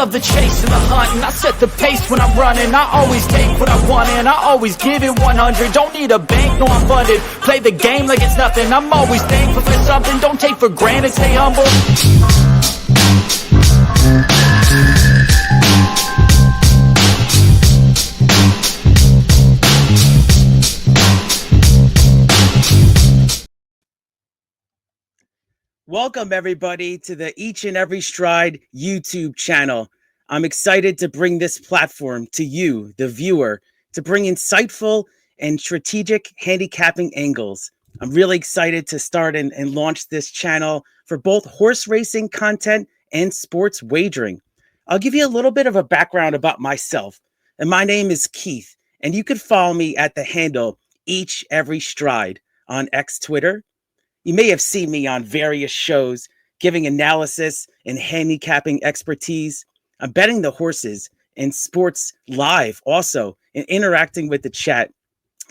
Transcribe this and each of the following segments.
love the chase and the hunt, and I set the pace when I'm running. I always take what I want and I always give it 100. Don't need a bank, no I'm funded. Play the game like it's nothing. I'm always thankful for something. Don't take for granted, stay humble. Welcome, everybody, to the Each and Every Stride YouTube channel. I'm excited to bring this platform to you, the viewer, to bring insightful and strategic handicapping angles. I'm really excited to start and launch this channel for both horse racing content and sports wagering. I'll give you a little bit of a background about myself. And my name is Keith, and you can follow me at the handle Each Every Stride on X Twitter. You may have seen me on various shows giving analysis and handicapping expertise. I'm betting the horses and sports live also and interacting with the chat.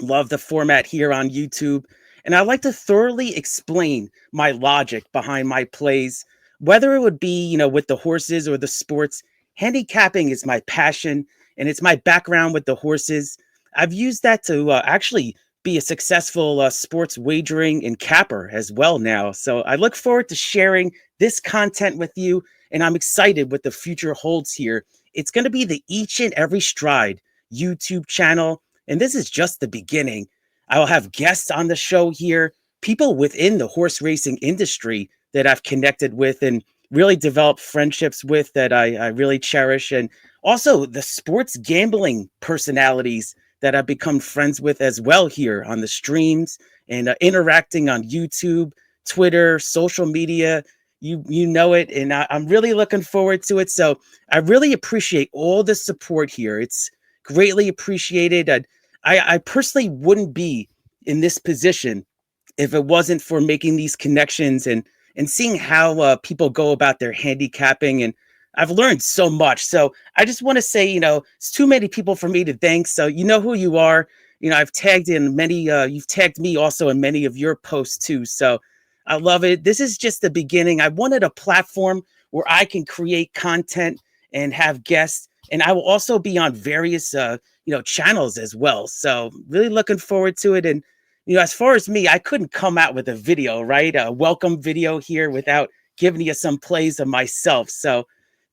Love the format here on YouTube. And I like to thoroughly explain my logic behind my plays, whether it would be, with the horses or the sports. Handicapping is my passion and it's my background with the horses. I've used that to actually be a successful sports wagering and capper as well now. So I look forward to sharing this content with you, and I'm excited what the future holds here. It's going to be the Each and Every Stride YouTube channel, and this is just the beginning. I will have guests on the show here, people within the horse racing industry that I've connected with and really developed friendships with that I really cherish, and also the sports gambling personalities that I've become friends with as well here on the streams and interacting on YouTube, Twitter, social media. You know it, and I'm really looking forward to it. So I really appreciate all the support here. It's greatly appreciated. I personally wouldn't be in this position if it wasn't for making these connections and seeing how people go about their handicapping, and I've learned so much. So I just want to say, it's too many people for me to thank. So you know who you are. I've tagged in many, you've tagged me also in many of your posts too. So I love it. This is just the beginning. I wanted a platform where I can create content and have guests. And I will also be on various, channels as well. So really looking forward to it. And, as far as me, I couldn't come out with a video, right? A welcome video here without giving you some plays of myself. So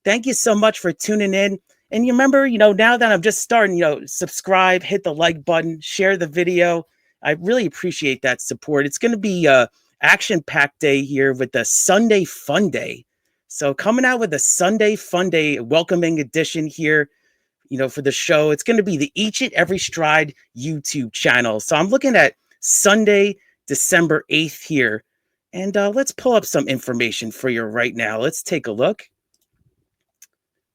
thank you so much for tuning in. And you remember, now that I'm just starting, subscribe, hit the like button, share the video. I really appreciate that support. It's going to be a action-packed day here with the Sunday Funday. So coming out with a Sunday Funday welcoming edition here, for the show. It's going to be the Each and Every Stride YouTube channel. So I'm looking at Sunday, December 8th here. And let's pull up some information for you right now. Let's take a look.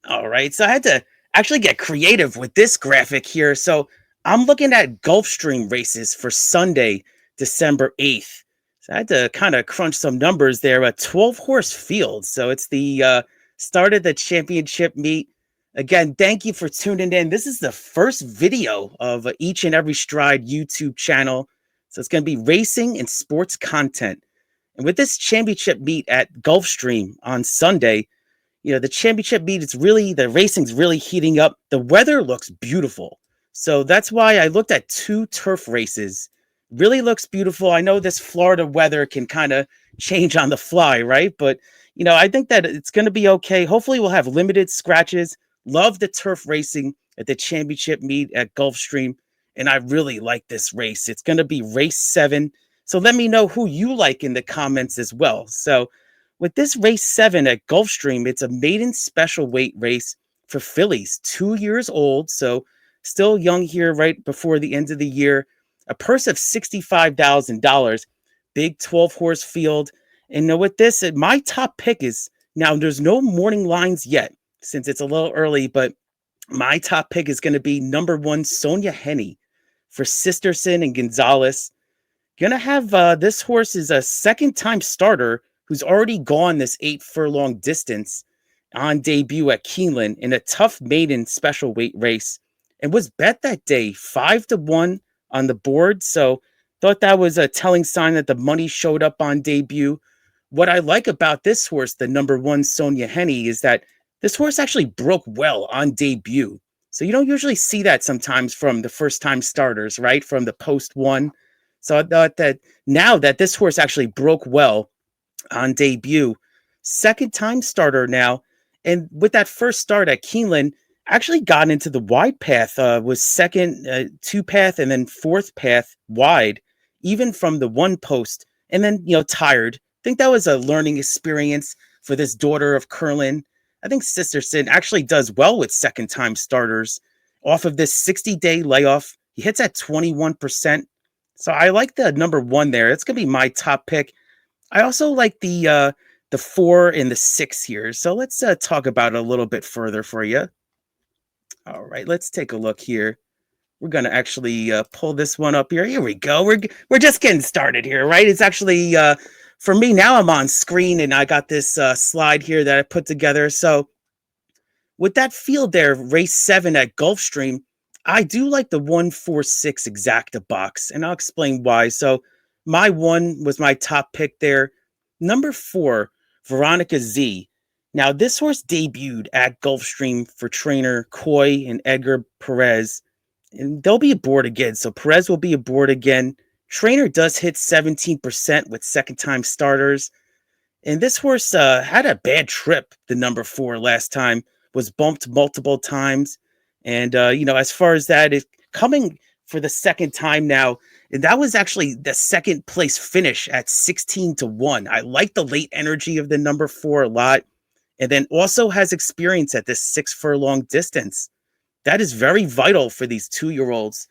All right, so I had to actually get creative with this graphic here. So I'm looking at Gulfstream races for Sunday, December 8th. So I had to kind of crunch some numbers there. A 12-horse field. So it's the start of the championship meet. Again, thank you for tuning in. This is the first video of Each and Every Stride YouTube channel. So it's going to be racing and sports content. And with this championship meet at Gulfstream on Sunday, the championship meet, the racing's really heating up. The weather looks beautiful. So that's why I looked at 2 turf races. Really looks beautiful. I know this Florida weather can kind of change on the fly, right? But, I think that it's going to be okay. Hopefully we'll have limited scratches. Love the turf racing at the championship meet at Gulfstream. And I really like this race. It's going to be race 7. So let me know who you like in the comments as well. So with this race 7 at Gulfstream, it's a maiden special weight race for fillies, 2 years old. So still young here right before the end of the year. A purse of $65,000, big 12-horse field. And with this, my top pick is, now there's no morning lines yet since it's a little early, but my top pick is going to be number 1, Sonia Henney for Sisterson and Gonzalez. Going to have this horse is a second-time starter who's already gone this 8-furlong distance on debut at Keeneland in a tough maiden special weight race and was bet that day 5-1 on the board. So thought that was a telling sign that the money showed up on debut. What I like about this horse, the number 1 Sonia Henney, is that This horse actually broke well on debut. So you don't usually see that sometimes from the first time starters, right? From the post one. So I thought that now that this horse actually broke well on debut, second time starter now. And with that first start at Keeneland, actually got into the wide path, was second, two path, and then fourth path wide, even from the one post, and then, tired. I think that was a learning experience for this daughter of Curlin. I think Sisterson actually does well with second time starters. Off of this 60-day layoff, he hits at 21%. So I like the number one there. It's going to be my top pick. I also like the 4 and the 6 here. So let's talk about it a little bit further for you. All right, let's take a look here. We're going to actually pull this one up here. Here we go. We're just getting started here, right? It's actually, for me, now I'm on screen, and I got this slide here that I put together. So with that field there, race 7 at Gulfstream, I do like the 146 exacta box, and I'll explain why. So my 1 was my top pick there. Number 4, Veronica Z. Now, this horse debuted at Gulfstream for trainer Coy and Edgar Perez, and they'll be aboard again. So Perez will be aboard again. Trainer does hit 17% with second-time starters. And this horse had a bad trip, the number 4, last time, was bumped multiple times. And, as far as that is coming for the second time now, and that was actually the second place finish at 16-1. I like the late energy of the number 4 a lot. And then also has experience at this 6 furlong distance. That is very vital for these 2-year-olds.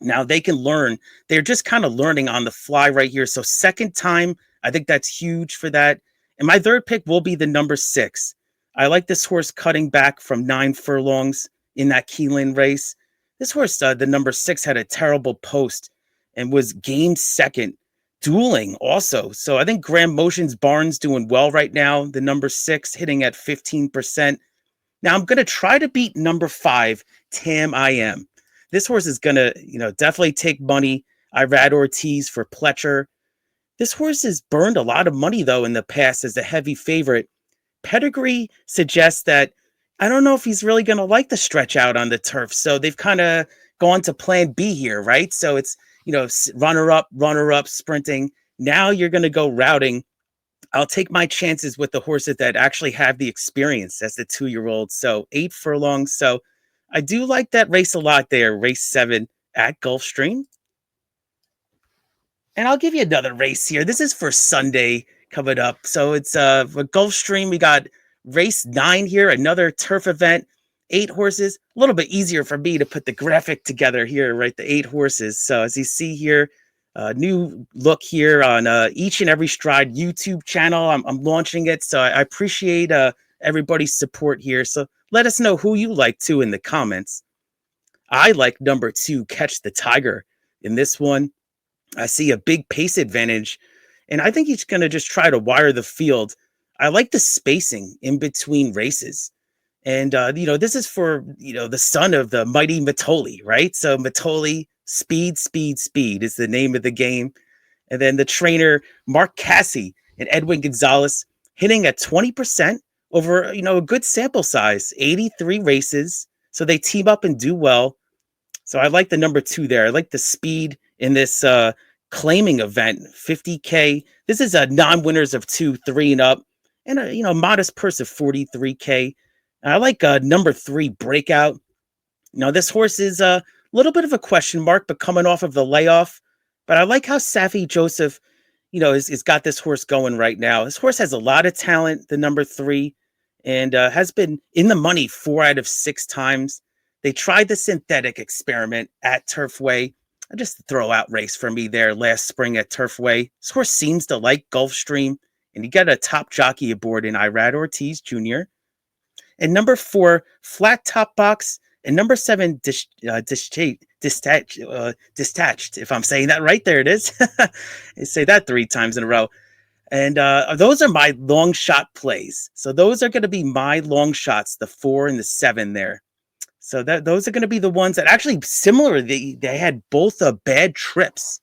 Now they can learn. They're just kind of learning on the fly right here. So second time, I think that's huge for that. And my third pick will be the number 6. I like this horse cutting back from 9 furlongs in that Keeneland race. This horse, the number 6, had a terrible post and was game second. Dueling also. So I think Graham Motion's Barnes doing well right now. The number 6 hitting at 15%. Now I'm going to try to beat number 5, Tam I Am. This horse is going to, definitely take money. Irad Ortiz for Pletcher. This horse has burned a lot of money, though, in the past as a heavy favorite. Pedigree suggests that I don't know if he's really going to like the stretch out on the turf. So they've kind of gone to plan B here, right? So it's, runner up, sprinting. Now you're going to go routing. I'll take my chances with the horses that actually have the experience as the 2-year-old. So 8 furlongs. So I do like that race a lot there. Race 7 at Gulfstream. And I'll give you another race here. This is for Sunday coming up. So it's for Gulfstream. We got race 9 here, another turf event. 8 horses. A little bit easier for me to put the graphic together here, right? The 8 horses. So as you see here, new look here on Each and Every Stride YouTube channel. I'm launching it, so I appreciate everybody's support here. So let us know who you like too in the comments. I like number 2, Catch the Tiger. In this one, I see a big pace advantage, and I think he's going to just try to wire the field. I like the spacing in between races. And, this is for, the son of the mighty Matoli, right? So Matoli, speed is the name of the game. And then the trainer, Mark Cassie and Edwin Gonzalez, hitting at 20% over, a good sample size, 83 races. So they team up and do well. So I like the number 2 there. I like the speed in this claiming event, 50K. This is a non-winners of 2, 3 and up, and a modest purse of 43K. I like number 3, Breakout. Now, this horse is a little bit of a question mark, but coming off of the layoff. But I like how Safi Joseph, is got this horse going right now. This horse has a lot of talent, the number 3, and has been in the money 4 out of 6 times. They tried the synthetic experiment at Turfway. Just a throw-out race for me there last spring at Turfway. This horse seems to like Gulfstream, and he got a top jockey aboard in Irad Ortiz Jr. And number 4, Flat Top Box, and number 7, Detached, if I'm saying that right. There it is. I say that 3 times in a row. And those are my long shot plays. So those are going to be my long shots, the 4 and the 7 there. So those are going to be the ones that actually similar. They had both bad trips.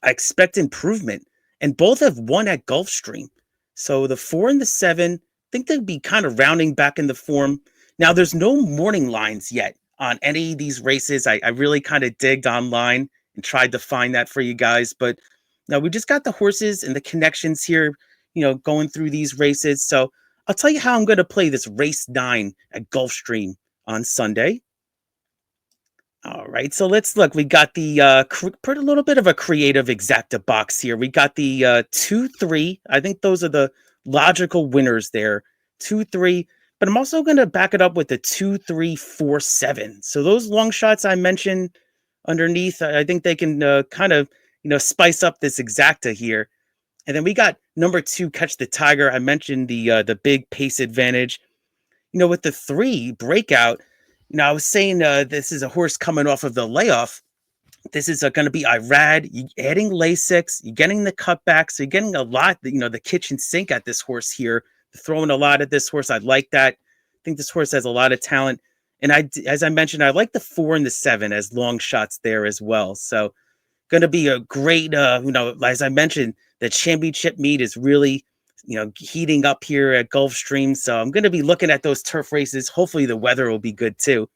I expect improvement, and both have won at Gulfstream. So the 4 and the 7, think they'd be kind of rounding back in the form. Now, there's no morning lines yet on any of these races. I really kind of digged online and tried to find that for you guys. But now we just got the horses and the connections here, going through these races. So I'll tell you how I'm going to play this race 9 at Gulfstream on Sunday. All right, so let's look. We got the put a little bit of a creative exacta box here. We got the 2-3. I think those are the logical winners there. 2-3. But I'm also going to back it up with the 2-3-4-7. So those long shots I mentioned underneath, I think they can kind of spice up this exacta here. And then we got number 2, Catch the Tiger. I mentioned the big pace advantage. With the 3 breakout. I was saying this is a horse coming off of the layoff. This is going to be Irad. You're adding Lasix. You're getting the cutback. So you're getting a lot, the kitchen sink at this horse here. Throwing a lot at this horse. I like that. I think this horse has a lot of talent. And as I mentioned, I like the 4 and the 7 as long shots there as well. So going to be a great, as I mentioned, the championship meet is really, heating up here at Gulfstream. So I'm going to be looking at those turf races. Hopefully the weather will be good too.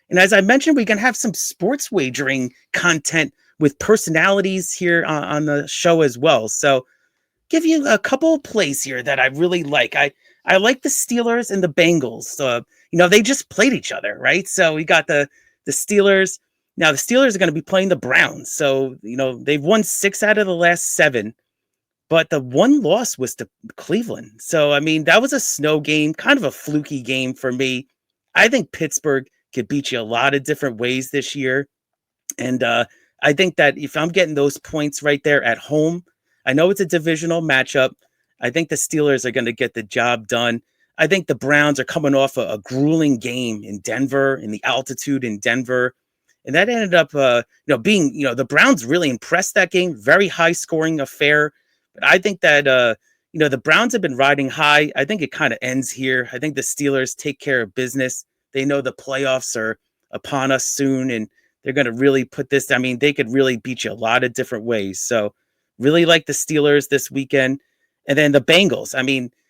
And as I mentioned, we're going to have some sports wagering content with personalities here on the show as well. So give you a couple of plays here that I really like. I like the Steelers and the Bengals. They just played each other, right? So we got the Steelers. Now the Steelers are going to be playing the Browns. So, they've won 6 out of the last 7. But the one loss was to Cleveland. So, that was a snow game, kind of a fluky game for me. I think Pittsburgh could beat you a lot of different ways this year. And I think that if I'm getting those points right there at home, I know it's a divisional matchup. I think the Steelers are going to get the job done. I think the Browns are coming off a grueling game in Denver, in the altitude in Denver. And that ended up, being, the Browns really impressed that game. Very high scoring affair. I think that, the Browns have been riding high. I think it kind of ends here. I think the Steelers take care of business. They know the playoffs are upon us soon, and they're going to really put this. They could really beat you a lot of different ways. So really like the Steelers this weekend. And then the Bengals.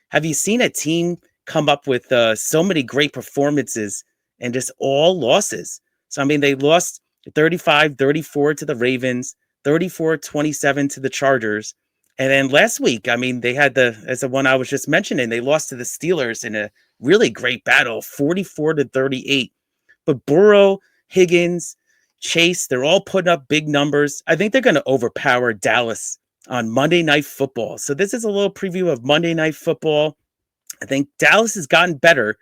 Have you seen a team come up with so many great performances and just all losses? So, they lost 35-34 to the Ravens, 34-27 to the Chargers. And then last week, they had as the one I was just mentioning, they lost to the Steelers in a really great battle, 44-38. But Burrow, Higgins, Chase, they're all putting up big numbers. I think they're going to overpower Dallas on Monday Night Football. So this is a little preview of Monday Night Football. I think Dallas has gotten better,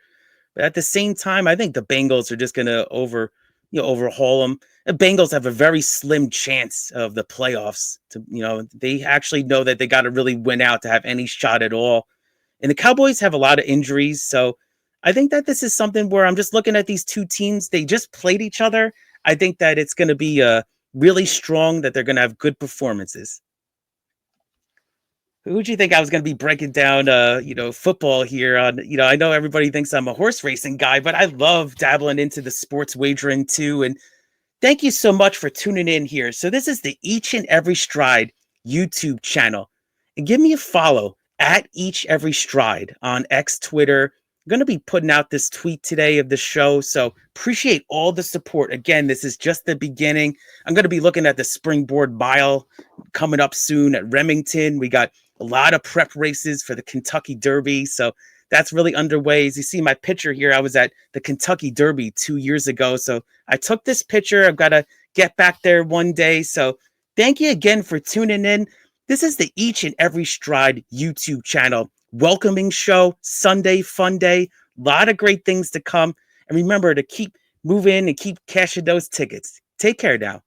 but at the same time, I think the Bengals are just going to overhaul them. The Bengals have a very slim chance of the playoffs. They actually know that they got to really win out to have any shot at all. And the Cowboys have a lot of injuries. So I think that this is something where I'm just looking at these two teams. They just played each other. I think that it's going to be really strong, that they're going to have good performances. Who would you think I was going to be breaking down, football here on, I know everybody thinks I'm a horse racing guy, but I love dabbling into the sports wagering too. And thank you so much for tuning in here. So this is the Each and Every Stride YouTube channel. And give me a follow at Each Every Stride on X, Twitter. I'm going to be putting out this tweet today of the show. So appreciate all the support. Again, this is just the beginning. I'm going to be looking at the Springboard Mile coming up soon at Remington. We got a lot of prep races for the Kentucky Derby. So that's really underway. As you see my picture here, I was at the Kentucky Derby 2 years ago. So I took this picture. I've got to get back there one day. So thank you again for tuning in. This is the Each and Every Stride YouTube channel. Welcoming show, Sunday Funday. A lot of great things to come. And remember to keep moving and keep cashing those tickets. Take care now.